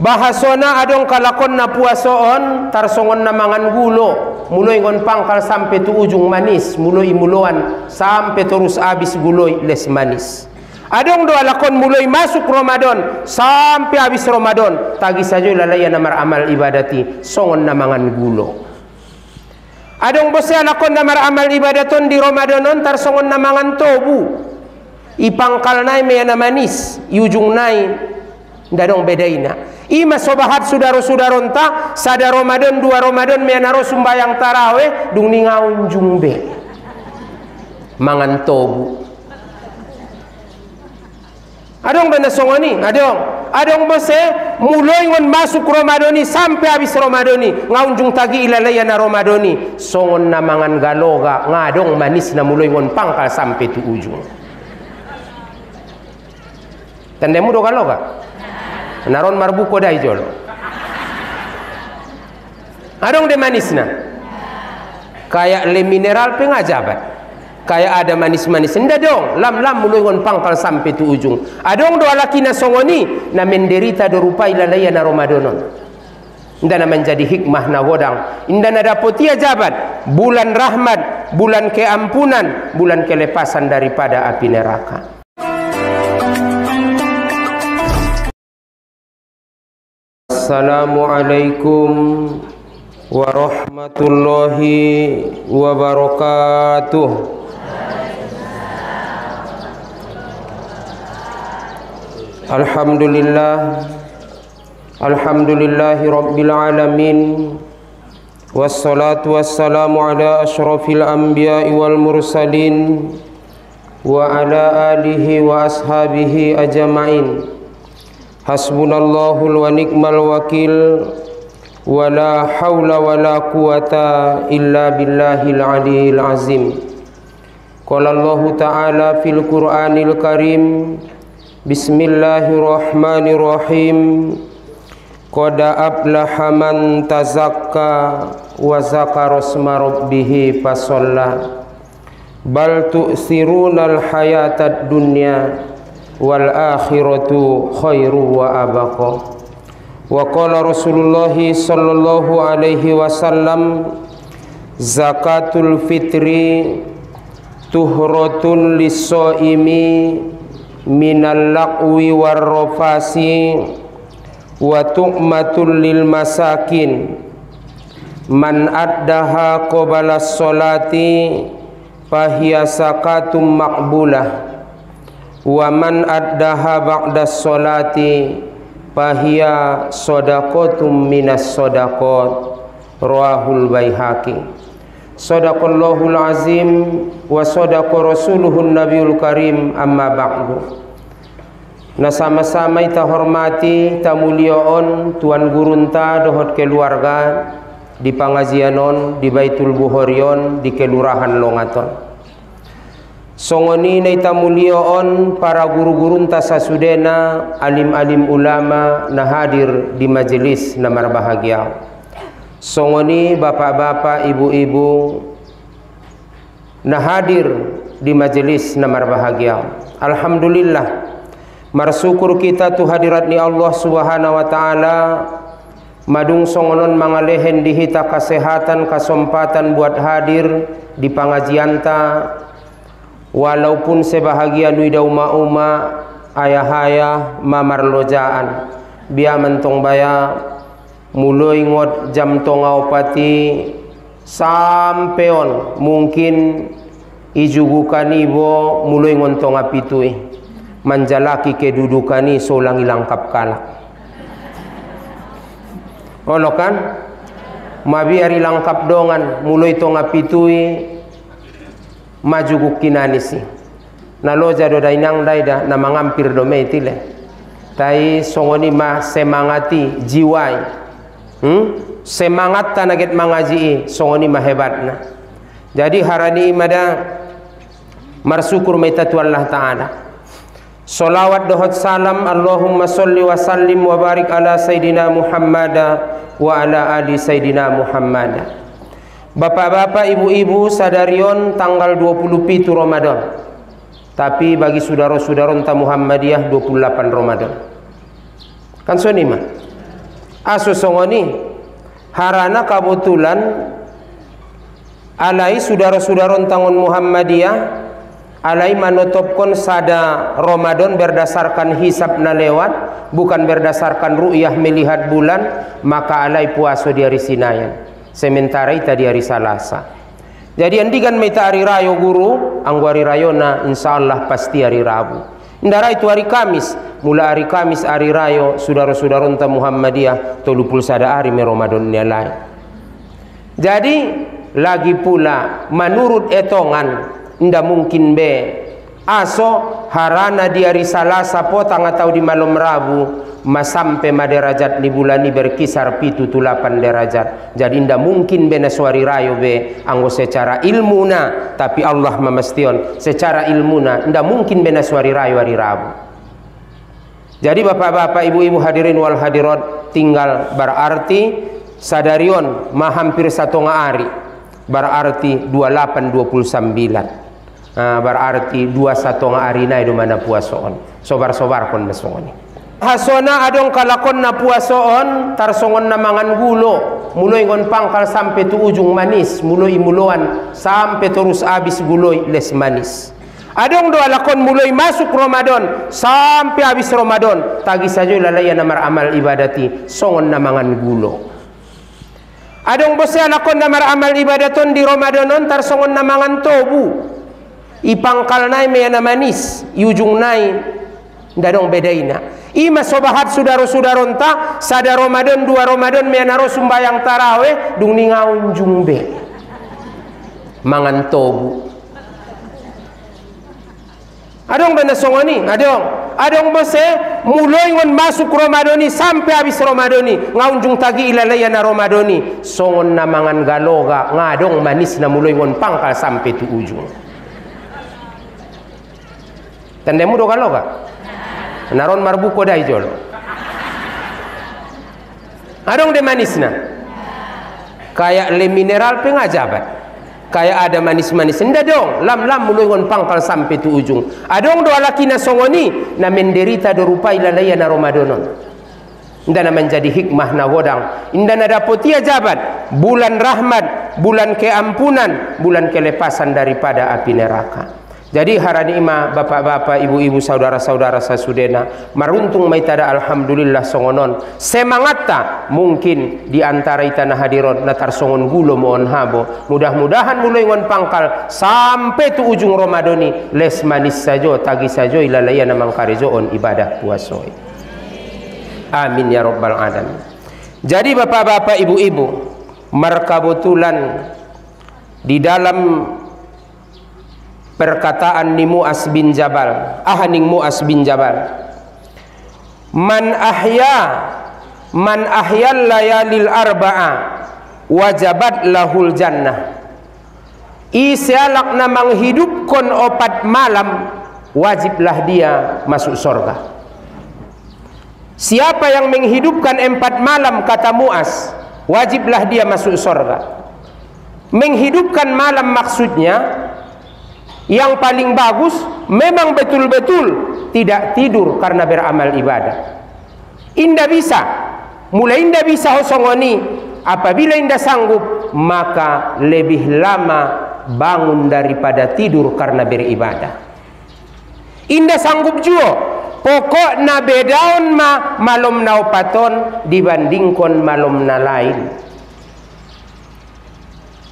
Bahasona adong kalakon na puasoon tarsongon na mangan gulo muloy ngon pangkal sampai tu ujung manis muloy imuluan sampai terus abis guloy les manis. Adong doa lakon muloy masuk Ramadan sampai habis Ramadan tagi saja lalaya namar amal ibadati songon na mangan gulo. Adong bose lakon namar amal ibadaton di Ramadanon tarsongon na mangan tobu ipangkal nai meyana manis ujung nai ndadong bedaina. Ima sobahat saudara-saudara entah sada Ramadan dua Ramadan menaro sumbayang taraweh dung ningaun jumbe mangan tobu. Adong benda songoni, adong bose mulai ngon masuk Ramadani sampai habis Ramadani ngaun jung tagi ilalaya na Ramadani songon na mangan galoga ngadong manis na mulai ngon pangkal sampai tu ujung. Tandemu do galoga? Naron marbuko dai jolo. Adong de manisna. Kayak le mineral pengajabat. Kayak ada manis-manis. Nda dong, lam mulai ngon pangkal sampai tu ujung. Adong do alakina songoni na menderita do rupai lalaya na Ramadanon. Nda na menjadi hikmah na godang. Nda na dapoti jabat bulan rahmat, bulan keampunan, bulan kelepasan daripada api neraka. Assalamualaikum warahmatullahi wabarakatuh. Alhamdulillahi rabbil alamin. Wassalatu wassalamu ala asyrafil anbiya'i wal mursalin wa ala alihi wa ashabihi ajma'in. Hasbunallahu wa ni'mal wakil wa la hawla wa la quwata illa billahil aliyil azim. Qala Allahu ta'ala fil Qur'anil Karim Bismillahirrahmanirrahim. Qad aflaha man tazakka wa zakara isma rabbih fasalla. Bal tu'thirunal hayatad dunya wal akhiratu khairu wa abaqa. Wa qala Rasulullah sallallahu alaihi wasallam zakatul fitri tuhratun lis-shaimi minal laqwi war rafasi wa tu'matul lil masakin. Man addaha qabala sholati fahiya zakatum maqbulah wa man addaha ba'da sholati fahiya shadaqatum minas shadaqat. Rawahul Baihaqi. Shadaqallahul azim wa shadaqa rasuluhun nabiyul karim. Amma ba'du. Na sama-sama ita hormati ta mulyaon tuan gurunta dohot keluarga di pangajianon di Baitul Buhorion di kelurahan Longaton. Songoni na itamulioon para guru-guru tasasudena alim-alim ulama na hadir di majelis na marbahagia. Songoni bapak-bapak ibu-ibu na hadir di majelis na marbahagia. Alhamdulillah marsyukur kita tu hadirat ni Allah Subhanahu wa taala madung songonon mangalehen dihita kesehatan kesempatan buat hadir di pangajianta. Walaupun sebahagia nuida uma-uma ayah-ayah mamarlojaan biar mentong baya mulai ngot jam tonga opati sampeon mungkin ijugukan ibo mulai ngontong apitui manjalaki kedudukani solang ilangkap kalak ono kan mabiari langkap dongan mulai tonga pitui maju kinanisi na loja do dainang daida na mangampir do meitile tai songoni ma semangati jiwai semangat tanaget mangaji songoni ma hebatna. Jadi harani imada marsyukur meitatu Allah taala. Salawat dohot salam Allahumma sholli wa sallim wa barik ala sayidina Muhammad wa ala ali sayidina Muhammad. Bapak-bapak, ibu-ibu sadarion tanggal 27 Ramadan. Tapi bagi saudara-saudara entah Muhammadiyah 28 Ramadan. Kan sonima. Aso songoni harana kebetulan alai saudara-saudara tangon Muhammadiyah alai manotopkon sada Ramadan berdasarkan hisab na lewat, bukan berdasarkan ru'yah melihat bulan, maka alai puaso di hari Sinayan, sementara ita di hari Salasa. Jadi andigan meta hari rayo guru, anggu hari rayo na insyaallah pasti hari Rabu. Indara itu hari Kamis, mula hari Kamis hari rayo saudara-saudara enta Muhammadiyah 31 hari me Ramadan ni alai. Jadi lagi pula menurut etongan ndak mungkin be aso harana di hari Salasa potang atau di malam Rabu sampai derajat di bulan ini berkisar 7-8 derajat. Jadi ndak mungkin be naswari rayo be anggo secara ilmuna, tapi Allah memastion secara ilmuna ndak mungkin be naswari rayo hari Rabu. Jadi bapak-bapak, ibu-ibu hadirin wal hadirat, tinggal berarti sadarion mah hampir 1 hari, berarti 28-29. Berarti 21 hari na itu mana puasoon. Sobar-sobar kon besongoni. Hasona adong kalakon na puasoon tarsongon na mangan gulo. Muloy ngon pangkal sampai tu ujung manis, muloy imuluan sampai terus habis guloy les manis. Adong doa lakon muloy masuk Ramadan sampai habis Ramadan tagi saja lalaya namar amal ibadati songon na mangan gulo. Adong bose lakon namar amal ibadaton di Ramadanon tarsongon na mangan tobu. Ipangkal nai me na manis, ujung nai dadong bedaina. Ima sobahat saudara-saudara onta sada Ramadan 2 Ramadan me naro sumbayang tarawih dung ningaun jumbe. Mangan tobu. Adong bena songoni, adong bose muloy ngon masuk Ramadani sampai habis Ramadani ngaunjung tagi ilalaya na Ramadani songon na mangan galoga ngadong manis na muloy ngon pangkal sampai tu ujung. Tandemu do galoga naron marbuko dai jol adong de manisna kayak le mineral pengajabat, kayak ada manis-manis nda dong lam muloy ngon pangkal sampai tu ujung. Adong do alaki na songoni na menderita do rupai lalaya na Ramadanon nda na menjadi hikmah na wodang inda na dapotia jabat bulan rahmat, bulan keampunan, bulan kelepasan daripada api neraka. Jadi harani ima bapak-bapak, ibu-ibu, saudara-saudara sasudena maruntung maitada alhamdulillah songonon semangatta mungkin di antara itana hadiron natar songon gulo mohon habo. Mudah-mudahan mulai ngon pangkal sampai tu ujung Ramadani les manis sajo tagi sajo ilalaya namang karizoon ibadah puasoi. Amin ya rabbal alamin. Jadi bapak-bapak, ibu-ibu, markabetulan di dalam perkataan ni Mu'az bin Jabal, ahaning Mu'az bin Jabal, man ahyal layalil arba'a wajabat lahul jannah. Isialak na menghidupkan 4 malam wajiblah dia masuk surga. Siapa yang menghidupkan 4 malam kata Mu'az wajiblah dia masuk surga. Menghidupkan malam maksudnya yang paling bagus memang betul-betul tidak tidur karena beramal ibadah. Indah bisa, mulai indah bisa hosongoni. Apabila indah sanggup, maka lebih lama bangun daripada tidur karena beribadah. Indah sanggup juga, pokok na bedaun malom na opaton dibandingkan malom na lain.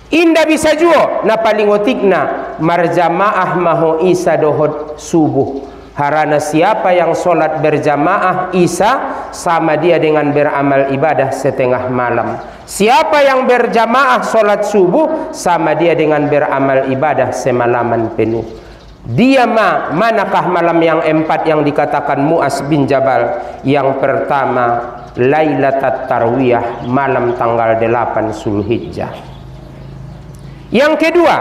Indah bisa juga na paling otikna marjamaah maho isa dohot subuh. Harana siapa yang solat berjamaah isa sama dia dengan beramal ibadah setengah malam. Siapa yang berjamaah solat subuh sama dia dengan beramal ibadah semalaman penuh. Dia manakah malam yang 4 yang dikatakan Mu'az bin Jabal? Yang pertama Lailatul Tarwiyah, malam tanggal 8 Zulhijjah. Yang kedua,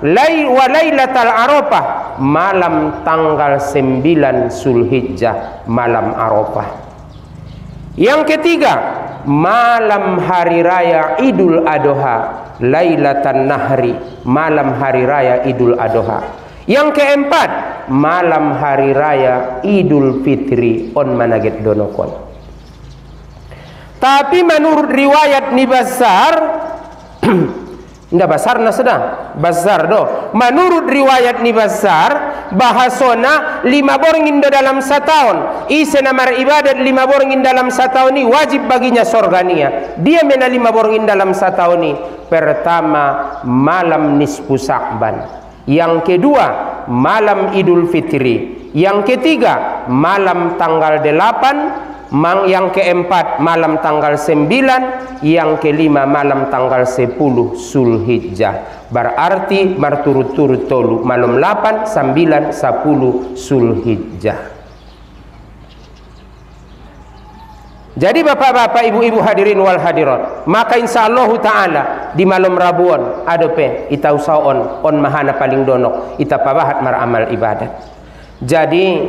Lailatul Arafah, malam tanggal 9 Zulhijjah, malam Arafah. Yang ketiga, malam hari raya Idul Adha, Lailatul Nahri, malam hari raya Idul Adha. Yang keempat, malam hari raya Idul Fitri on managet donokon. Tapi menurut riwayat ni Bazzar nda Bazzar na sedang Bazzar do. Menurut riwayat ni Bazzar bahasona 5 borngin dalam setahun. Isi namar ibadat 5 borngin dalam setahun ni wajib baginya sorgania. Dia mena 5 borngin dalam setahun ni. Pertama malam nisfu Sya'ban. Yang kedua malam Idul Fitri. Yang ketiga malam tanggal 8. Yang keempat malam tanggal 9, yang kelima malam tanggal 10 Zulhijjah. Berarti berturut-turut tolu malam 8, 9, 10 Zulhijjah. Jadi bapak-bapak, ibu-ibu hadirin wal hadirat, maka insyaallah taala di malam Rabuan ada pe ita usahaon on mahana paling donok ita pabahat maramal ibadat. Jadi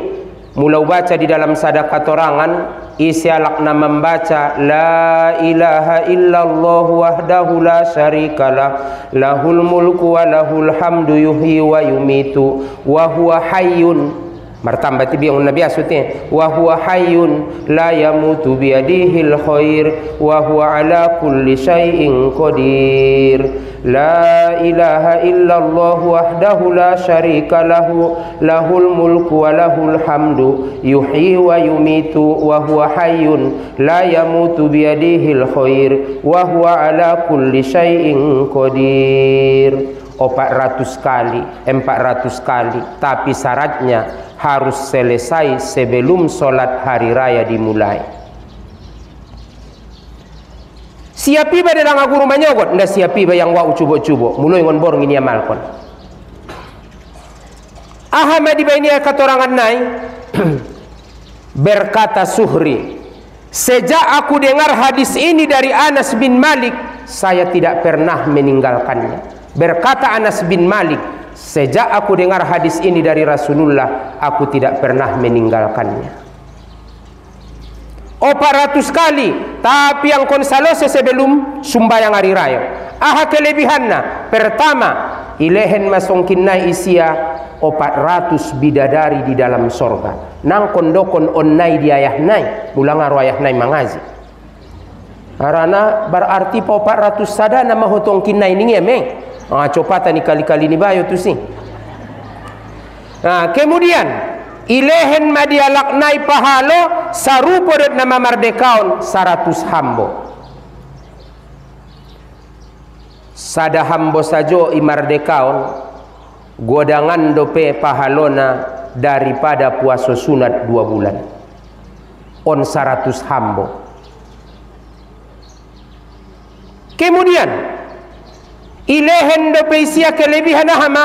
mulai baca di dalam sadaqah torangan isi alakna membaca la ilaha illallah wahdahu la syarikalah lahul mulku wa lahul hamdu yuhyi wa yumitu wa huwa hayyun martambati biang nabi asutnya wa huwa hayyun la yamutu biyadihil khair wa huwa ala kulli syai'in qadir. La ilaha illallah wahdahu la syarika lahu lahul mulku wa lahul hamdu yuhyi wa yumitu wa huwa hayyun la yamutu biyadihil khair wa huwa ala kulli syai'in qadir. 400 kali, 400 kali, tapi syaratnya harus selesai sebelum sholat hari raya dimulai. Siapi ba dalam guru manyogot, nda siapi ba yang wa cubo-cubo, mulai ngon borong ini amalkon. Ahmad di baini katorangan nai berkata Suhri, sejak aku dengar hadis ini dari Anas bin Malik, saya tidak pernah meninggalkannya. Berkata Anas bin Malik, sejak aku dengar hadis ini dari Rasulullah, aku tidak pernah meninggalkannya. 400 kali, tapi yang konsalose sebelum sumbayang hari raya. Aha kelebihannya, pertama ilehen masongkinna isia 400 bidadari di dalam sorga. Nang kondokon onnai di ayah nai, ulang arwah nai mangazi. Karena berarti 400 sada nama hotongkinna ini ngemeng. Copatan ni kali-kali ni bayo tu sih. Nah, kemudian ilehen madialaknai pahalo sarupo det nama mardekaon 100 hambo. Sada hambo sajo imardekaon godangan dope pahalona daripada puasa sunat 2 bulan. On 100 hambo. Kemudian ilehen dope isia kelebihan hama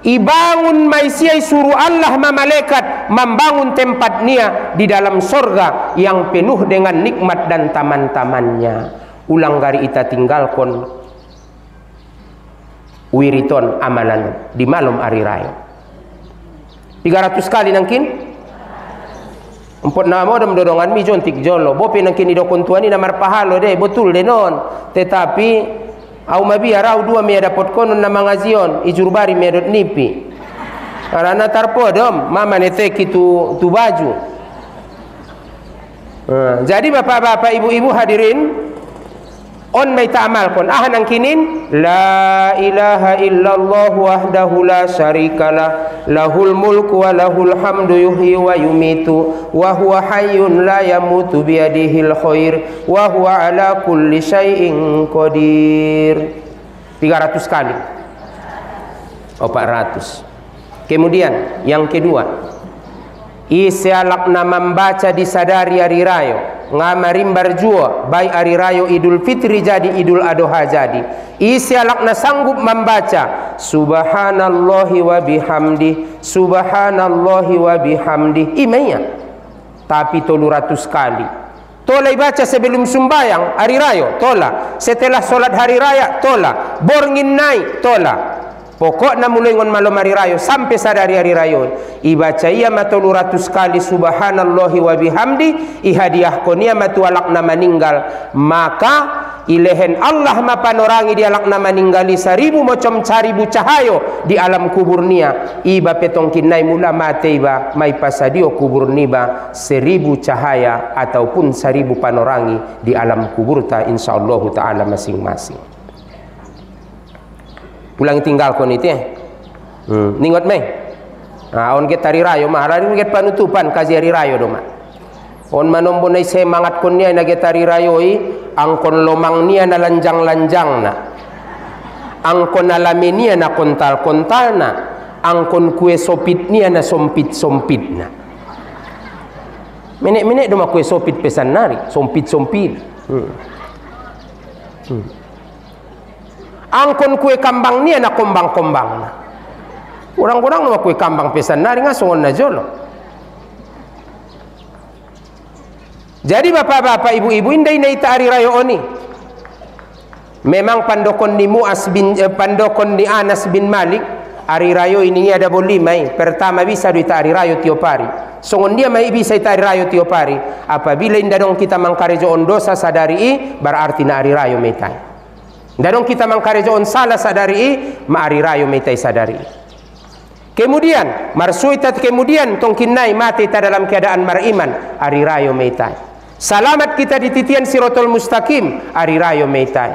ibangun maisia suruh Allah malaikat membangun tempat nia di dalam sorga yang penuh dengan nikmat dan taman-tamannya. Ulang gari ita tinggalkan wiriton amalan di malam hari raya 300 kali nangkin empot nama dam dodongan mi jontik jolo bope nangkin idokon tuani namar pahalo deh betul deh non, tetapi au mabia rau 2 me dapat konon nama ngazion ijurbari medot nipi karena tarpodom mama neteki tu baju. Jadi bapak-bapak ibu-ibu hadirin on may ta'amal kon ahan ang kinin la ilaha illallah wahdahu la syarikalah lahul mulku wa lahul hamdu yuhyi wa yumitu wa huwa hayyun la yamutu biyadihil khair wa huwa ala kulli syai'in qadir. 300 kali 400. Kemudian yang kedua isialakna membaca disadari hari rayo ngamarimbar jua baik hari rayo Idul Fitri jadi Idul Adha jadi isialakna sanggup membaca subhanallahi wa bihamdi subhanallahi wa bihamdi imaya tapi 300 kali. Tola baca sebelum sumbayang hari rayo tola, setelah solat hari raya tola, borngin naik tola. Pokoknya mulai ngon malam hari rayo sampai sadari hari rayo ibaca ia matulu 100 kali subhanallahi wa bihamdi ihadiah konia matu alakna meninggal maka ilehen Allah mapanorangi dia lakna maninggali 1000 macam 1000 cahayo di alam kubur nia iba petong kinai mula mate iba mai pasadio kubur niba 1000 cahaya ataupun 1000 panorangi di alam kubur ta insyaallah taala masing-masing. Ulang tinggal kon itu ningot mai on get hari rayo mah hari get panutupan kazi hari rayo do mah on manombo nai semangat kon nia na get hari rayo angkon lomang nia na lanjang-lanjang na angkon alami nia na kontal-kontal na angkon kue sopit nia na sompit-sompit na menek-menek do mah kue sopit pesan nari sompit-sompit angkon kue kambang nia na kombang-kombang na orang-orang do mah kue kambang pesan nari ngasongon na jolo. Jadi bapak-bapak, ibu-ibu, indai naita hari raya oni. Memang pandokon ni pandokon ni Anas bin Malik hari raya ini ada boleh mai. Pertama bisa duita hari raya tiap hari. Songon dia mai bisa ita hari raya tiap hari. Apabila inda dong kita mangkarejo on dosa sadari berarti na hari raya metai. Inda dong kita mangkarejo on salah sadari ma hari raya metai sadari. Kemudian marsuitat kemudian tongkinai mati ta dalam keadaan mariman hari raya metai. Salamat kita di titian sirotol mustaqim hari rayo meitai.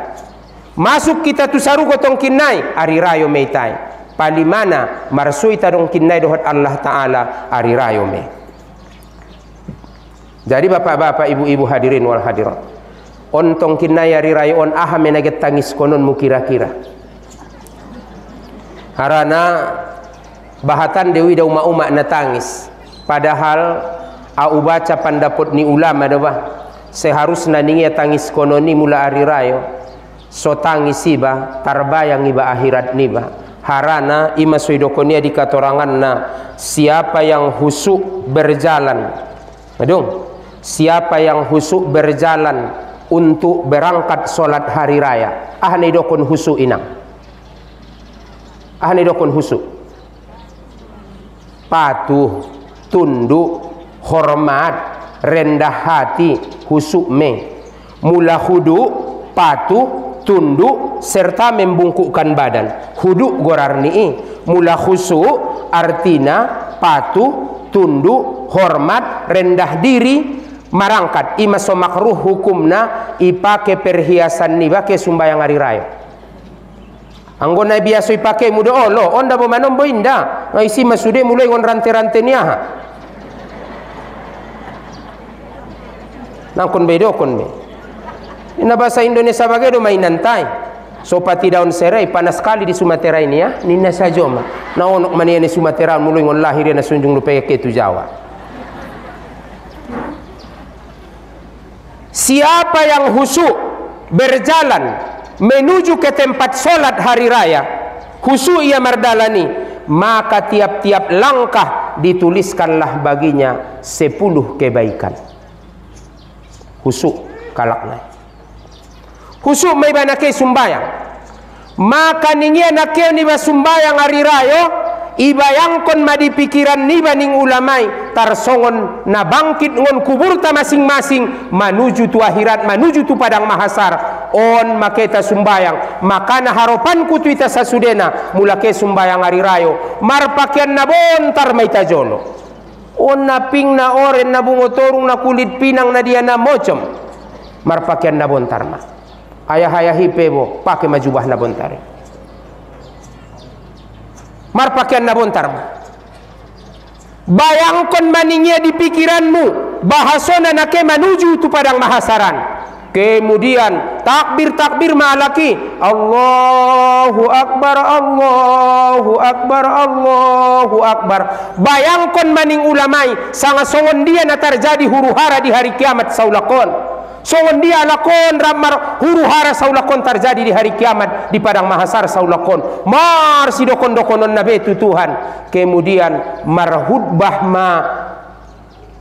Masuk kita tu saru gotong kinai hari rayo meitai. Palimana marsui tadong kinai dohot Allah Ta'ala hari rayo me. Jadi bapak-bapak, ibu-ibu hadirin wal hadirat, on tong kinai hari rayo on aha menaget tangis konon mu kira-kira. Harana bahatan dewi da uma-uma na tangis. Padahal au baca pandapot ni ulama doba seharusnya ningia tangis kono ni mula hari rayo so tangis iba tarbayang iba akhirat niba harana ima soidokonia di katorangan na siapa yang husuk berjalan adung siapa yang husuk berjalan untuk berangkat solat hari raya ahni dokon husuk inang ahni dokon husuk patuh tunduk hormat, rendah hati, husuk me, mula hudu, patuh, tunduk, serta membungkukkan badan. Hudu gorarni, mula husuk, artina, patuh, tunduk, hormat, rendah diri, marangkat. Ima so makruh hukumna, ipake perhiasan niba ke sumbayang hari raya. Anggo na biasa ipake muda olo, onda bo manom bo inda. Isi masude mulai ngon rante-rante niaha. Nangkon bedo kon me. Ina bahasa Indonesia bagai do mainan tai. Sopati daun serai panas sekali di Sumatera ini ya. Nina saja mah. Na onok mania ni Sumatera mulai ngon lahir na sunjung lupa ke tu Jawa. Siapa yang husuk berjalan menuju ke tempat solat hari raya, husuk ia mardalani, maka tiap-tiap langkah dituliskanlah baginya 10 kebaikan. Husuk kalakna husuk may banake sumbayang maka ningia nakeo ni basumbayang hari rayo ibayangkon madi pikiran ni baning ulamai tarsongon na bangkit ngon kubur ta masing-masing manuju tu akhirat manuju tu padang mahasar on maketa sumbayang maka na harapanku tu ita sasudena mulake sumbayang hari rayo marpakian na bontar may tajolo on na ping na oren na bungotorong na kulit pinang na dia na mocom marpakyan na bontar ma ayah-ayah hipebo pakai majubah na bontar marpakyan na bontar ma bayangkon maningnya di pikiranmu bahasona na ke manuju tu padang mahasaran. Kemudian takbir-takbir ma'alaki Allahu Akbar Allahu Akbar Allahu Akbar. Bayangkon maning ulamai sanga songon dia na terjadi huru-hara di hari kiamat saulakon. Songon dia lakon ramar huru-hara saulakon terjadi di hari kiamat di padang mahasar saulakon. Mar sidokon-dokonon nabe tu Tuhan. Kemudian marhudbah ma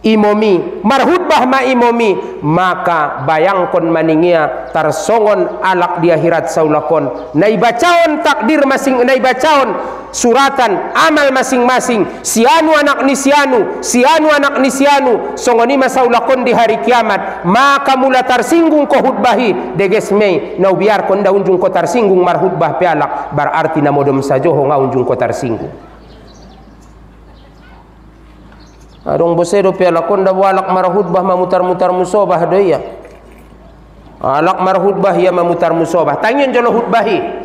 imomi marhutbah ma imomi, maka bayangkon maningia tarsongon alak di akhirat saulakon naibacaon takdir masing naibacaon suratan amal masing-masing, sianu anak ni sianu, sianu anak ni sianu, songoni masaulakon di hari kiamat, maka mula tarsinggung ko hutbahi degesmei nau biar kon daunjung ko tarsinggung marhutbah pialak, berarti namodom sajoho ngaunjung ko tarsinggung. Adong bosedo pialak kon da walak marhutbah mamutar-mutar musobah doya. Alak marhutbah ya mamutar musobah. Tanyon jolo hutbahi.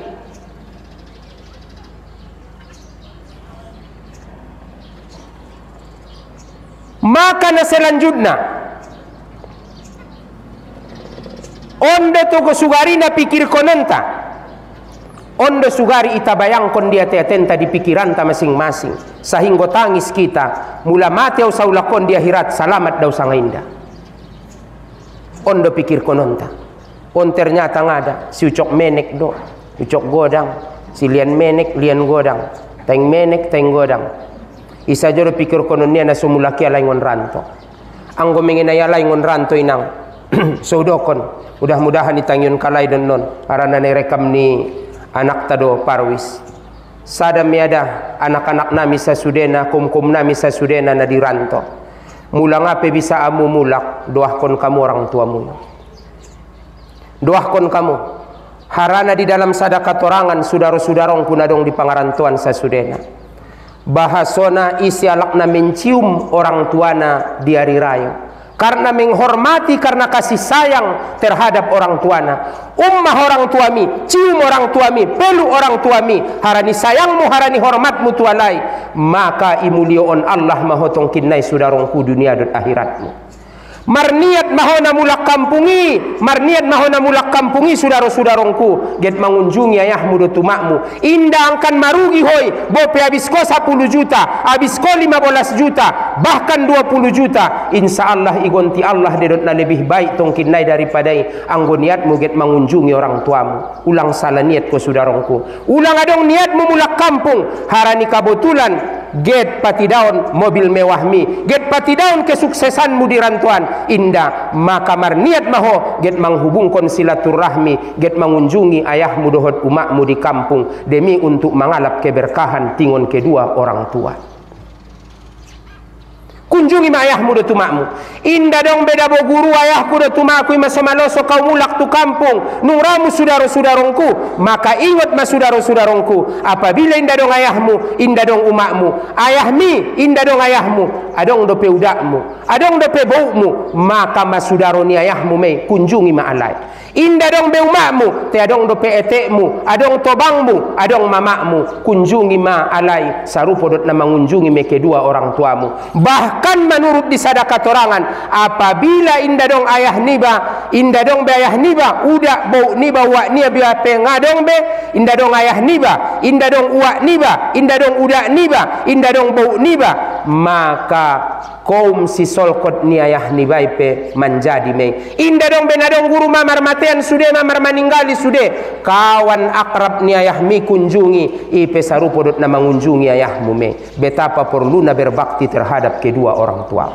Maka na selanjutnya onde to sugari na pikir konenta, onde sugari ita bayangkon dia tenta di pikiran ta masing-masing, sehingga tangis kita mula mati au saulakon di akhirat selamat daw sangainda. Onde pikir kononta, on ternyata ngada si ucok menek do, ucok godang, si lian menek lian godang, teng menek teng godang. Isa joro pikir kononia na sumulaki alaingon ranto. Anggo mengenai alaingon ranto inang saudokon. Mudah-mudahan itangyon kalay don non para rekam ni anak tado parwis. Sada miada anak-anak nami sa sudena, kum-kum nami sa sudena na diranto. Mula ngape bisa amu mulak, doahkon kamu orang tuamu. Doahkon kamu. Harana di dalam sada katorangan sudaro-sudarong kunadong di pangarantuan sa sudena. Bahasona isi alakna mencium orang tuana di hari raya, karena menghormati, karena kasih sayang terhadap orang tuana. Ummah orang tuami, cium orang tuami, pelu orang tuami, harani sayangmu, harani hormatmu tualai, maka imulioon Allah mahotong kinnai sudarongku dunia dan akhiratmu. Marniat mahona mulak kampungi, marniat mahona mulak kampungi saudara-saudarongku, get mengunjungi ayahmu do tumakmu, indah angkan marugi hoi, bope habis ko 10 juta, habis ko 15 juta, bahkan 20 juta, insya Allah igonti Allah dedot na lebih baik tongkinai daripada anggo niatmu get mengunjungi orang tuamu. Ulang salah niat ko saudarongku, ulang adong niatmu mulak kampung, harani kabetulan get pati daun mobil mewahmi, get pati daun kesuksesanmu di rantuan indah, maka marniat maho get menghubungkan silaturahmi, get mengunjungi ayahmu dohot umakmu di kampung demi untuk mengalap keberkahan tingon kedua orang tua. Kunjungi ma ayahmu do tumakmu. Indah dong beda bo guru ayahku do tumakku masamaloso kau mulak tu kampung nuramu saudara-saudarongku, maka ingat ma saudara-saudarongku, apabila indah dong ayahmu, indah dong umakmu, ayahmi indah dong ayahmu, adong do pe udakmu, adong do pe baumu, maka ma saudaroni ayahmu me kunjungi ma alai. Indah dong be umakmu, te adong do pe etekmu, adong tobangmu, adong mamakmu, kunjungi ma alai sarupo dot na mengunjungi me kedua orang tuamu. Bahkan menurut di sadaka torangan, apabila indah dong ayah niba, indah dong be ayah niba, udak bau niba uak niba biar pengadong be, indah dong ayah niba, indah dong uak niba, indah dong udak niba, indah dong bau niba, maka kaum si solkot ni ayah niba ipe menjadi me. Indah dong benadong guru mamar matean sude, mamar meninggali sude, kawan akrab ni ayah mi kunjungi, ipe sarupo dot na mengunjungi ayahmu me. Betapa perluna berbakti terhadap kedua orang tua.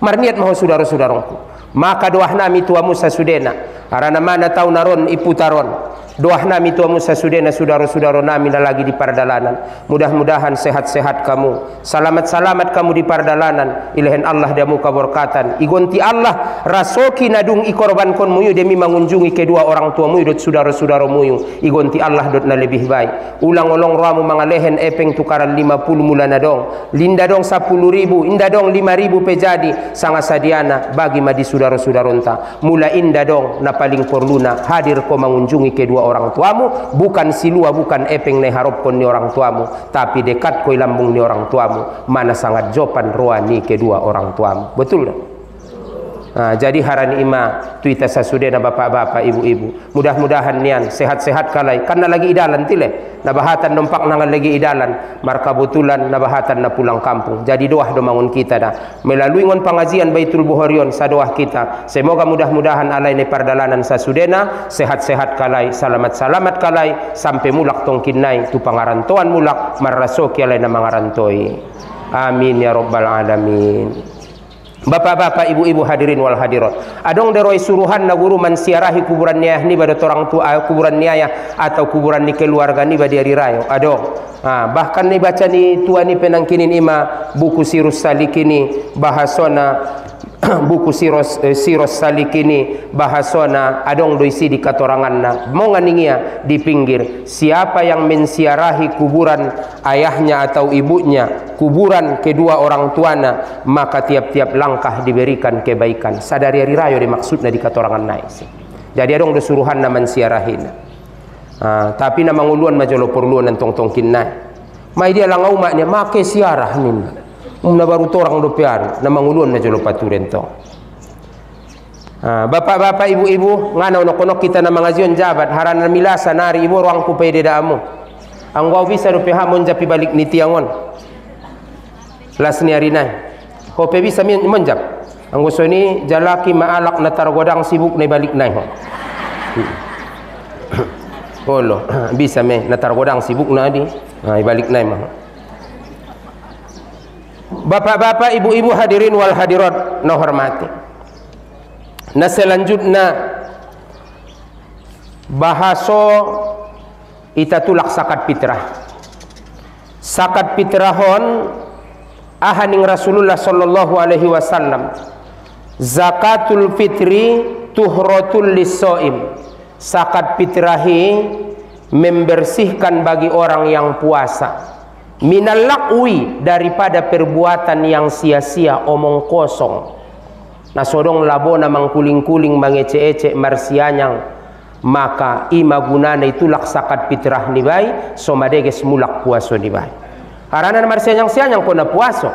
Marniat mahu saudara-saudarongku, maka doah nami tuamu sasudena, arana mana tau naron iputaron. Doah nami tuamu sasudena saudara-saudara nami na lagi di pardalanan. Mudah-mudahan sehat-sehat kamu, selamat-selamat kamu di pardalanan. Ilahen Allah damu kaborkatan. Igonti Allah rasoki nadung ikorban kon muyu demi mengunjungi kedua orang tua muyu dot saudara-saudara muyu. Igonti Allah dot na lebih baik. Ulang olong ramu mangalehen epeng tukaran 50 mulana dong. Linda dong 10.000, inda dong 5.000 pejadi sanga sadiana bagi madi saudara-saudara onta. Mula inda dong na paling perluna hadir ko mengunjungi kedua orang tuamu, bukan silua, bukan epeng ne harapkon ni orang tuamu, tapi dekat koi lambung ni orang tuamu, mana sangat jopan rohani kedua orang tuamu. Betul tak? Jadi harani ima tuita sasudena bapak-bapak, ibu-ibu, mudah-mudahan nian sehat-sehat kalai, karena lagi idalan tile nabahatan dompak nangan lagi idalan, marka betulan nabahatan na pulang kampung. Jadi doah domangun kita dah melalui ngon pengajian Baitul Buharion sadoah kita, semoga mudah-mudahan alai ne pardalanan sasudena sehat-sehat kalai, selamat-selamat kalai sampai mulak tongkin nai tu pangarantoan mulak marrasoki alai na mangarantoi. Amin ya rabbal alamin. Bapak-bapak, ibu-ibu, hadirin wal hadirat, adong deroi suruhan na guru mensiarahi kuburan niah ni pada orang tua, kuburan niaya atau kuburan ni keluarga ni pada hari raya adong. Bahkan ni baca ni tua ni penangkinin ima buku Sirus Salikini bahasona buku Sirus Salikini bahasona adong doisi di katoranganna mau nganingia di pinggir, siapa yang mensiarahi kuburan ayahnya atau ibunya, kuburan kedua orang tuana, maka tiap-tiap langkah diberikan kebaikan. Sadari hari raya dimaksudnya di katorangan naik. Jadi adong dosuruhan na mensiarahin. Tapi na manguluan majolo perluan ng tong-tongkin na. May dia lang umaknya make siarah min. Na baru torang do piari na manguluan majolo paturen to. Bapak-bapak, ibu-ibu, nganaw na konok kita na mga zion jabat harana milasa nari ibu ruang ku pwede damo. Ang waw bisa do pihamon japi balik ni tiangon. Las ni hari na. Ko pe bisa monjap. Ang gusto ni jalaki maalak na targodang sibuk na balik na ho. Olo bisa me natargodang sibuk na di ibalik na mah. Bapak-bapak, ibu-ibu, hadirin wal hadirat na hormati. Na selanjutnya bahaso itatulak sakat fitrah. Sakat fitrahon ahaning Rasulullah sallallahu alaihi wasallam. Zakatul fitri tuhratul lis-shaim. Zakat fitrahi membersihkan bagi orang yang puasa, minal laqwi, daripada perbuatan yang sia-sia, omong kosong. Nasodong labona mangkuling-kuling mangece-ece marsianyang, maka ima gunana itulak zakat fitrah ni bay somadeges mulak puaso ni bay. Haranan marsianyang-sianyang ko na puaso.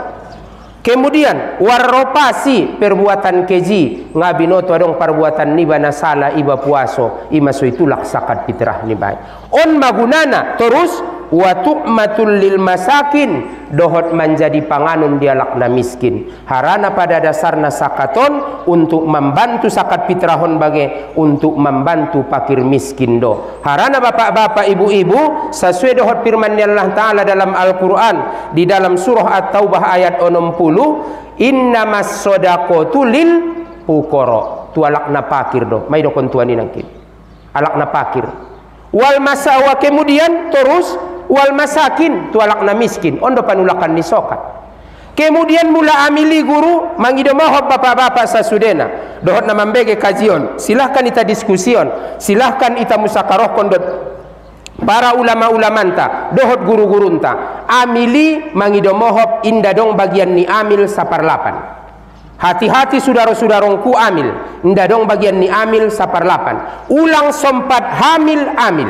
Kemudian warropasi perbuatan keji ngabinoto adong perbuatan niba na sala iba puaso imaso itulak zakat fitrah ni bay. On magunana terus wa tu'matul lil masakin, dohot menjadi panganon dialak na miskin. Harana pada dasarna zakaton untuk membantu zakat fitrahon bagai untuk membantu fakir miskin do. Harana bapak-bapak, ibu-ibu, sesuai dohot firman Allah Ta'ala dalam Al-Quran di dalam surah At-Taubah ayat 60, innamas sodaqotu lil fuqara, tu alak na pakir do, may do kontuani nangkin alak na pakir. Wal masawa, kemudian terus wal masakin, tu alak na miskin, ondo panulakan ni sokat. Kemudian mula amili guru mangido mahob bapak-bapak sasudena dohot na mambege kajion, silahkan ita diskusion, silahkan ita musakaroh kondot para ulama-ulamanta dohot guru-gurunta amili mangido mahob indadong bagian ni amil saparlapan. Hati-hati saudara-saudarongku amil, indadong bagian ni amil saparlapan. Ulang sompat hamil amil.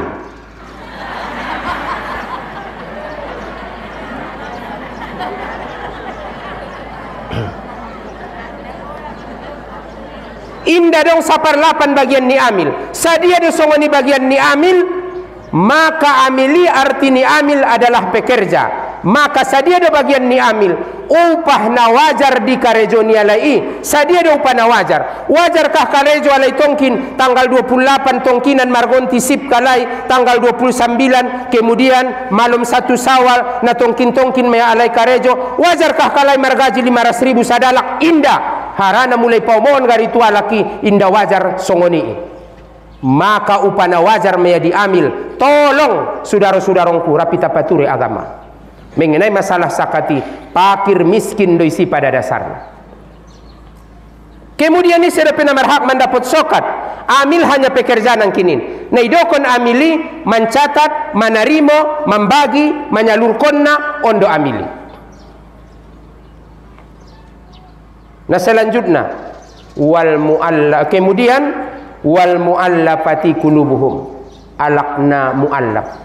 Indah dong saparlapan bagian ni amil. Sadia dosongoni bagian ni amil, maka amili arti ni amil adalah pekerja. Maka sadia do bagian ni amil upah na wajar di karejo ni alai. Sadia do upah na wajar. Wajarkah karejo alai tongkin tanggal 28 tongkinan margonti sip kalai tanggal 29 kemudian malam 1 Sawal na tongkin-tongkin me alai karejo. Wajarkah kalai margaji 500.000 sadalak? Indah. Harana mulai pomohon gari tua laki indah wajar songoni. Maka upah na wajar me diambil. Tolong saudara-saudarongku rapi tapature agama mengenai masalah sakati pakir miskin doisi pada dasarnya. Kemudian ini sudah pernah berhak mendapat sokat. Amil hanya pekerjaan yang kinin. Naidokon amili mencatat, menerima, membagi, menyalurkonna ondo amili. Nah selanjutnya kemudian wal muallafati qulubuhum, alakna muallaf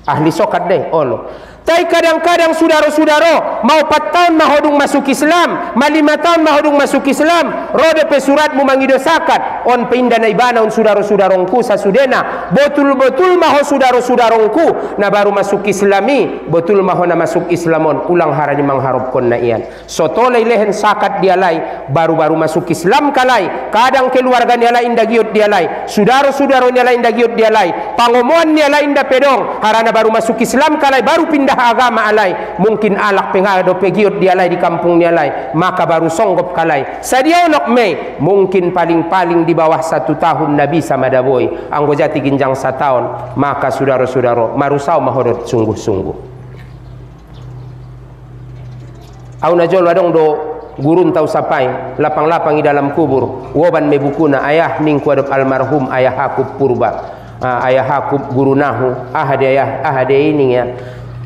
ahli sokat deh Allah. Tapi kadang-kadang saudara-saudara mau tahun mahodung masuk Islam, 5 tahun mahodung masuk Islam, rode pe surat mu mangido sakat, on pindah na ibana on sudaro-sudarongku sasudena, betul-betul maho sudaro-sudarongku, na baru masuk Islami, betul maho na masuk Islamon, ulang harani mangharapkon na iyan. Sotolay lehen sakat dialay, baru-baru masuk Islam kalay, kadang keluarga nialay indagiot dialay, sudaro-sudaro nialay indagiot dialay, pangomuan nialay inda pedong, harana baru masuk Islam kalay, baru pindah agama alay, mungkin alak pengado pegiot dialay di kampung nialay, maka baru songgop kalay. Sadia onok may, mungkin paling-paling di bawah 1 tahun Nabi sama daboy, anggo jati ginjang 1 tahun, maka sudaro-sudaro marusau mahodot sungguh-sungguh. Au na jol wadong do gurun tau sapai lapang-lapang di dalam kubur, woban me bukuna ayah ning kuadop almarhum ayah Hakub Purba, ayah Hakub gurunahu ahade ini ya.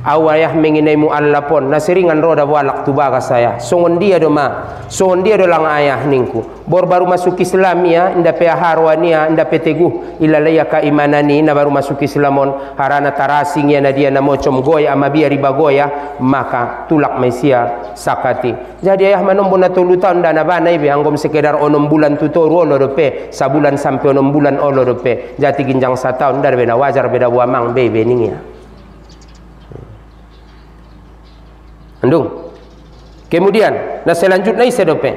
Awayah menginai muallapon naseringan roda walak tubaga saya songon dia do lang ayah ningku bor baru masuk Islam ya inda pe harwania inda pe teguh ilalaya ka imanani na baru masuk Islamon harana tarasing ya na dia na mocom goy ama biya riba goya maka tulak mesia sakati. Jadi ayah manombo na 3 tahun dana bana ibe anggom sekedar 6 bulan tutoru olo do pe sabulan sampai 6 bulan olo do pe jati ginjang 1 tahun dar beda wajar beda wamang bebe ningia. Andung. Kemudian na selanjutnya sedope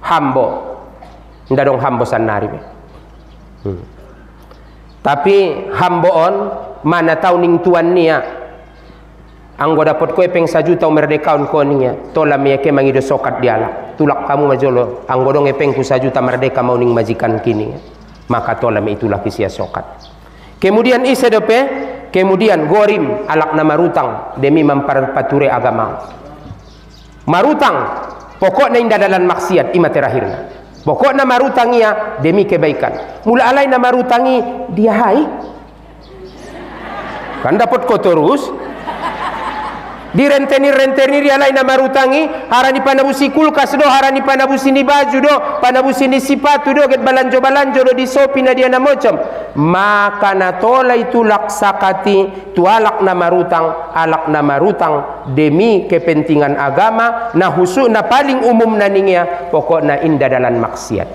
hambo nda dong hambo sanari be. Tapi hambo on mana tahu ning tuan nia anggo dapat kue peng 1 juta merdekaun ko nia tola miyake mangido sokat diala tulak kamu majolo anggo dong epeng ku 1 juta merdeka mau ning majikan kini maka tola mi itulah kisia sokat. Kemudian sedope kemudian gorim alak na marutang demi memperpature agama. Marutang pokoknya indah dalam maksiat ima terakhirnya. Pokoknya marutang ia demi kebaikan. Mula alai na marutangi dia hai. Kan dapat kau terus. Direnteni alai na marutangi harani panabusi kulkas do harani panabusi ni baju do panabusi ni sipatu do get balanjo do di sopi na dia na mocom maka na tola itu laksakati tualak na marutang demi kepentingan agama na husu na paling umum na ningia pokokna indah dalam maksiat.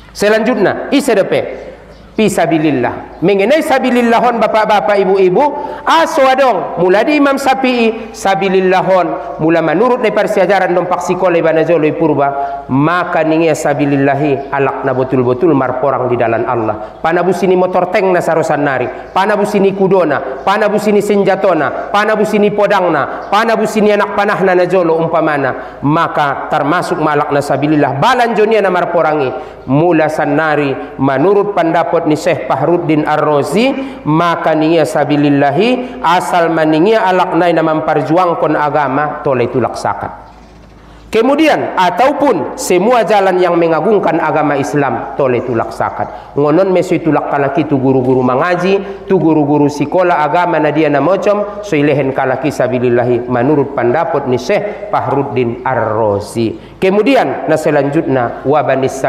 Selanjutnya isedepe fisabilillah mengenai sabilillahon bapak-bapak ibu-ibu aso adong mula di Imam Syafi'i sabilillahon mula menurut dari persiajaran dompak sikole banajoloi purba maka ningia sabilillahi alak na betul-betul marporang di dalam Allah panabusini motor tank na sarosan nari panabusini kudona panabusini senjatona panabusini podangna panabusini anak panahna na jolo umpamana maka termasuk malak na sabilillah balanjonia na marporangi mula sanari menurut pendapat ni Syekh Fahruddin Ar-Razi maka ningia sabilillahi asal maningia alaknai na memperjuangkan agama toleh tulak sakat. Kemudian ataupun semua jalan yang mengagungkan agama Islam toleh tulak sakat. Ngonon meso tulak kalaki tu guru-guru mengaji, tu guru-guru sekolah agama na dia na mocom soilehen kalaki sabilillahi menurut pendapat ni Syekh Fahruddin Ar-Razi. Kemudian na selanjutnya wabanis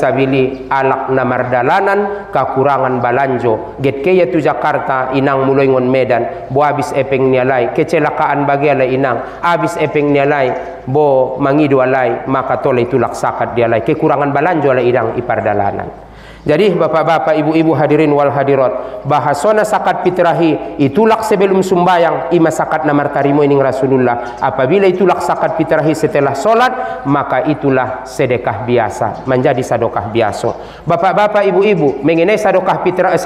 sabili alak na mardalanan kakurangan balanjo get kaya tu Jakarta inang mulai ngon Medan bo habis epeng nialai kecelakaan bagi alai inang habis epeng nialai bo mangidu alai maka toleh tulak sakat dialai kekurangan balanjo alai inang ipardalanan. Jadi bapak-bapak ibu-ibu hadirin wal hadirat bahasona sakat fitrahi itulak sebelum sumbayang ima sakat na martarimo ining Rasulullah apabila itulak sakat fitrahi setelah solat maka itulah sedekah biasa menjadi sadokah biasa. Bapak-bapak ibu-ibu mengenai sadokah fitrah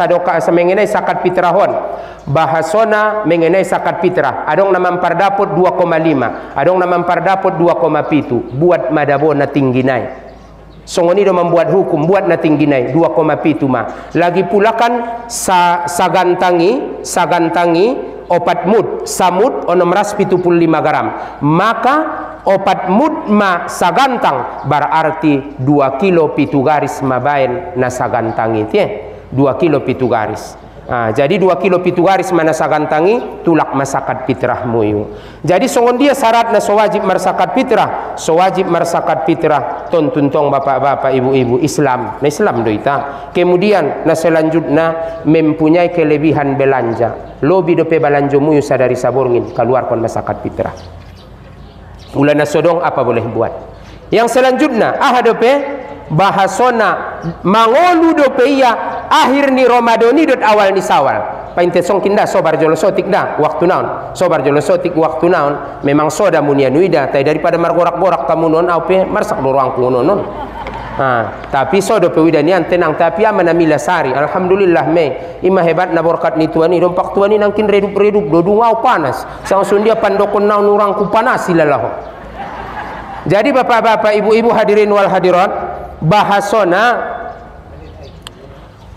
mengenai sakat fitrahon bahasona mengenai sakat fitrah adong na mampardapot 2,5 adong na mampardapot 2,7 buat madabona tingginai songonido membuat hukum buat na tingginai 2,7 mah lagi pula kan sagantangi opat mud samud 675 gram maka opat mud ma sagantang berarti 2 kilo pitu garis mabain na sagantangi tie 2 kilo pitu garis. Jadi 2 kilo pitu garis mana sagantangi tulak masakat fitrah muyu. Jadi songon dia syarat na sewajib marsakat fitrah, sewajib marsakat fitrah tontuntong bapak-bapak ibu-ibu Islam. Na Islam doita. Kemudian na selanjutnya mempunyai kelebihan belanja. Lobi dope balanjo muyu sadari saborngin keluarkan masakat fitrah. Ulana sodong apa boleh buat. Yang selanjutnya ahadope bahasona mangolu dope iya akhir ni Ramadani dot awal ni Sawal. Painte song kinda sobar jolo sotik dah waktu naon. Sobar jolo sotik waktu naon. Memang soda munia nuida tai daripada margorak-gorak kamu non aupe marsak dorang ku non. Tapi sodo pewidanian tenang tapi amana milasari alhamdulillah me ima hebat na berkat ni tuani dompak tuani nangkin redup-redup do dungau panas sang sundia pandokon naon urang ku panas ilalah. Jadi bapak-bapak ibu-ibu hadirin wal hadirat bahasona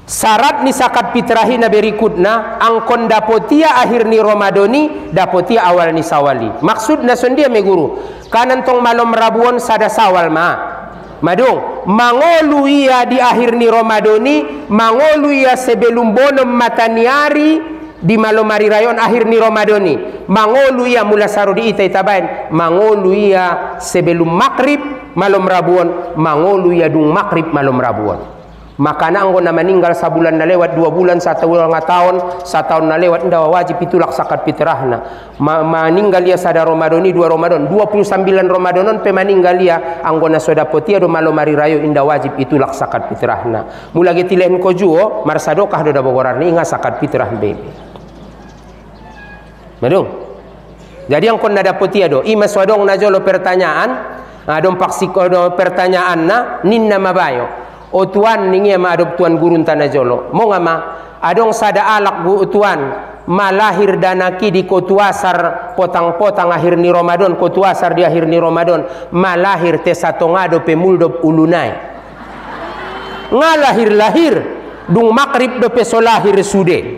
syarat ni sakat fitrahina berikutna angkon dapotia akhir ni Ramadani dapotia awal ni Sawali. Maksudna sondia me guru kanan tong malom rabuon sada Sawal Madung, mangolu ia di akhir ni Ramadani, mangolu ia sebelum bonum mataniari di malam hari rayon akhir ni Ramadani. Mangolu ia mula saru di itai tabain, mangolu ia sebelum makrib malam rabuan, mangolu ia dung makrib malam rabuan. Maka na anggo na meninggal sabulan na lewat 2 bulan 1 bulan setahun na lewat nda wajib itulak sakat fitrahna. Meninggal ia sada Ramadani 2 Ramadan 29 Ramadanon pe meninggal ia anggo na soda potia do malo mari rayo inda wajib itulak sakat fitrahna. Mula getilen ko juo marsadokah do da bogorarni inga sakat fitrah bebe. Madung. Jadi angko na dapotia do ima swadong na jolo pertanyaan adong paksiko do pertanyaan na ninna mabayo. O tuan ningi ma adop tuan gurun tanah jolo mo ngama adong sada alak gu tuan malahir danaki di kotuasar potang-potang akhir ni Ramadan kotuasar di akhir ni Ramadan malahir te satongado pe muldop ulunai ngalahir-lahir dung makrib do pe solahir sude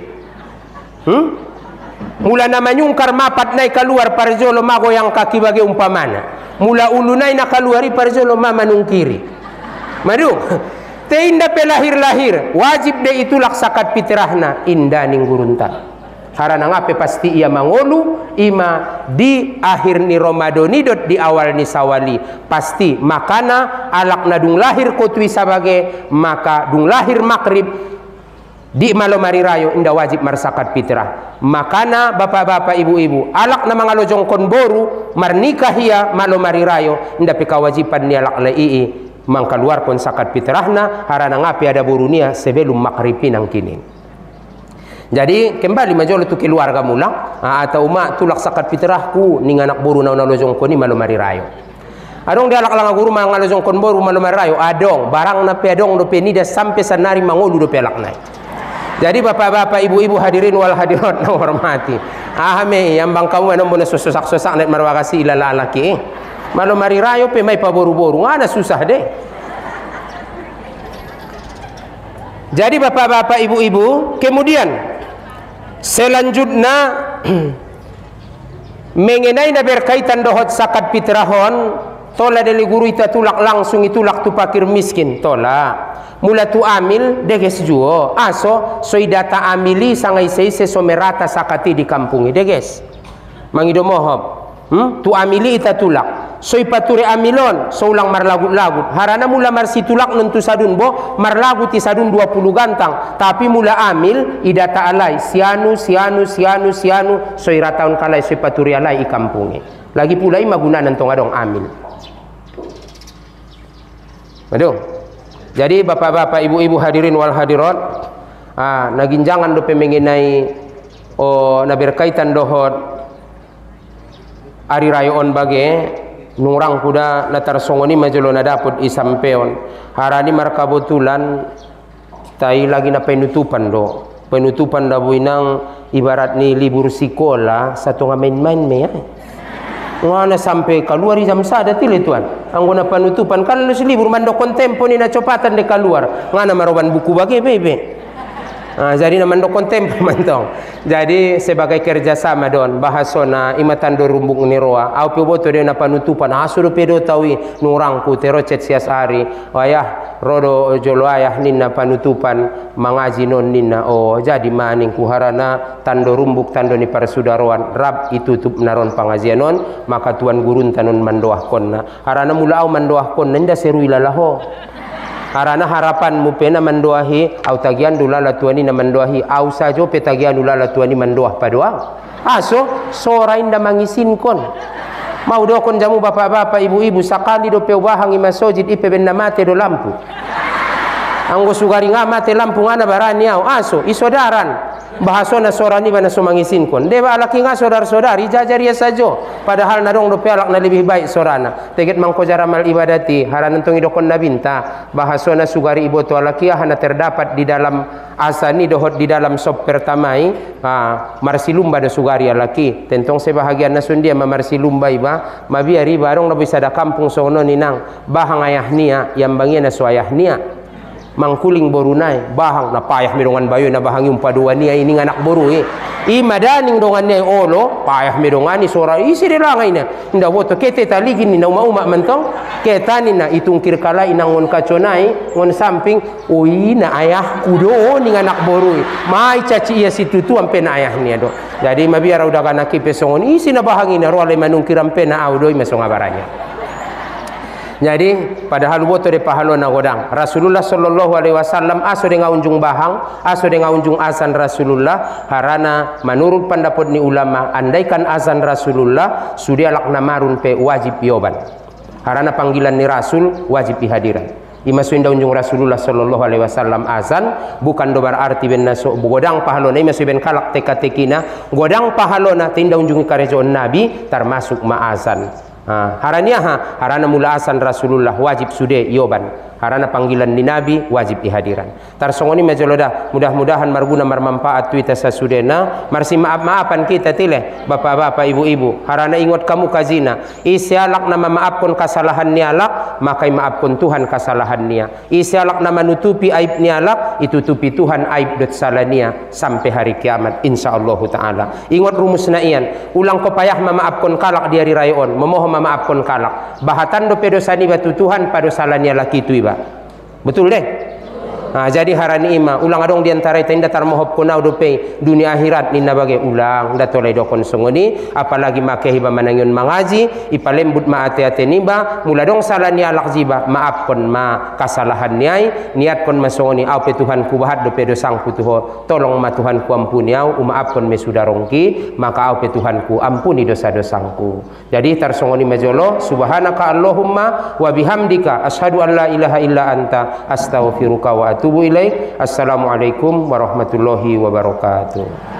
mula na manyungkar mapat nai keluar parjolo mago yang kaki bagi umpamana mula ulunai na keluari parjolo mama nungkiri madu te inda pe lahir-lahir wajib de itulak sakat fitrahna inda ning gurunta harana ngape pasti ia mangolu ima di akhir ni Ramadani dot di awal ni Sawali pasti makana alak na dung lahir kotui sabage maka dung lahir makrib di malam hari rayo inda wajib marsakat fitrah makana bapak-bapak ibu-ibu alak na mga lojong konboru marnikah ia malam hari rayo inda pe kawajiban ni alak lai mangkaluarkan sakat fitrahna harana ngapi ada burunia sebelum makribin ang kinin. Jadi kembali majolo tu keluarga mula atau mak tulak sakat fitrahku ning anak buru na nalojong ko ni malam hari rayo. Adong dia alak lang guru mang nalojong kon boru malam hari rayo adong barang na pe adong do pe nida sampai sanari mangulu do pe alak nai. Jadi bapak-bapak ibu-ibu hadirin wal hadirat na hormati. Ahame yang bang kamu ano mo na susak-susak net marwakasi ilalalaki malam hari rayo pe mai paboru-boru ngana susah deh. Jadi bapak-bapak ibu-ibu kemudian selanjutnya mengenai na berkaitan dohot sakat fitrahon tola dari guru ita tulak langsung itulak tu pakir miskin tola mula tu amil deges juo aso soidata amili sangai seise somerata sakati di kampungi deges mangido mohop tu amili ita tulak soy paturi amilon so ulang marlagut-lagut harana mula marsitulak nentu sadun bo marlagut ti sadun 20 gantang tapi mula amil idata alai sianu soy rataun kalai soy paturi alai i kampungi lagi pula ima guna nentong adong amil. Aduh. Jadi bapak-bapak ibu-ibu hadirin wal hadirat naginjangan do pemengenai na berkaitan dohot ari rayon bage nurang kuda natar songoni majolo na dapot isampeon harani markabotulan tai lagi na penutupan da buinang ibarat ni libur sekolah satu ngamen-main me ya ngana sampai keluar jam sada tile tuan anggona penutupan kan libur mando kontempo ni na copatan de keluar ngana maroban buku bage bebe. Jadi na mando kontempo mantong. Jadi sebagai kerjasama don bahasona imatan do rumbuk ni roa au piboto de na panutupan asuro pedo tawi nurangku terocet siasari wayah rodo jolo ayah ninna panutupan mangaji non ninna jadi maning kuharana tando rumbuk tando ni parsudaroan rab itutup naron pangajian non maka tuan gurun tanon mandoah konna harana mula au mandoah konna nda seru ilalaho karena harapan mu pena mendoahi au tagian dulala tuani na mendoahi au sajo petagian dulala tuani mendoah padoang aso sora inda mangisin kon Mau dokon jamu bapak-bapak, ibu-ibu sakali do peu bahang i masjid ipe ben mate do lampu. Anggo sugari ngamate lampu ngana barani au aso isodaran. Bahasona sorani bana somangisin kon. Deba alaki nga saudara-saudari jajaria sajo. Padahal nadong do pelak na lebih baik sorana. Teget mangko jaramal ibadati haran entong idokon nabinta. Bahasona sugari iboto alaki hana terdapat di dalam asani dohot di dalam sop pertamai. Marsilumba do sugari alaki. Tentong sebahagian nasun dia mamarsilumba iba. Mabiari barong na bisa da kampung sono ninang. Bahang ayahnia yang bangian na so ayahnia. Mangkuling borunai bahang na payah midongan bayo na bahang yung paduan niya ini anak boru i madaning dongan niya olo payah midongan ni sora isi dilangay na inda woto kete taligin ni na uma mentong ketani na itungkir kala inangon kaconai ngon samping ui na ayah kudo ni anak boru mai caci iya situtu ampe na ayah niya do jadi mabiara udah kana kipe songon isi na bahangin na ro ale manungkir ampe na audo mesonga baranya. Jadi padahal boto de pahalo na godang Rasulullah sallallahu alaihi wasallam aso de ngaunjung bahang aso de ngaunjung azan Rasulullah harana menurut pendapat ni ulama andaikan azan Rasulullah sudah lakna marun pe wajib yoban harana panggilan ni Rasul wajib dihadiran imasuin daunjung Rasulullah sallallahu alaihi wasallam azan bukan do berarti ben naso godang pahalona imasuin ben kalak teka-tekina godang pahalona tinda unjungi karejoon Nabi termasuk maazan. Harana mula asan Rasulullah wajib sude yoban harana panggilan di Nabi wajib dihadiran tarsongoni majoloda mudah-mudahan marguna marmanfaat tuita sasudena marsi maaf-maafan kita tileh bapak-bapak ibu-ibu harana ingot kamu kazina isialak na memaafkan kesalahan nialak makai maafkan Tuhan kesalahan nia isialak na menutupi aib nialak itutupi Tuhan aib dot salania sampai hari kiamat insyaallah taala ingot rumusna ian ulang ko payah memaafkan kalak di hari rayon memohon memaafkan kalak bahatan do pedosani batu Tuhan pada salania laki tu iba betul deh. Jadi harani ima ulang adong diantara ita inda tarmohop kunau dope dunia akhirat ninna bage ulang da tolai dokon songoni apalagi make hiba manangion mangaji ipalembut ma ate-ate niba mula dong salah nia lakjiba maaf kon ma kasalahan niai niat kon masongoni au pe Tuhan ku bahat dope dosang ku tuho tolong ma Tuhan ku ampuni au maaf kon me sudarongki maka au pe Tuhan ku ampuni dosa-dosangku. Jadi tarsongoni majolo subhanaka Allahumma wa bihamdika asyhadu an la ilaha illa anta astaghfiruka wa atubu ilaik. Assalamualaikum warahmatullahi wabarakatuh.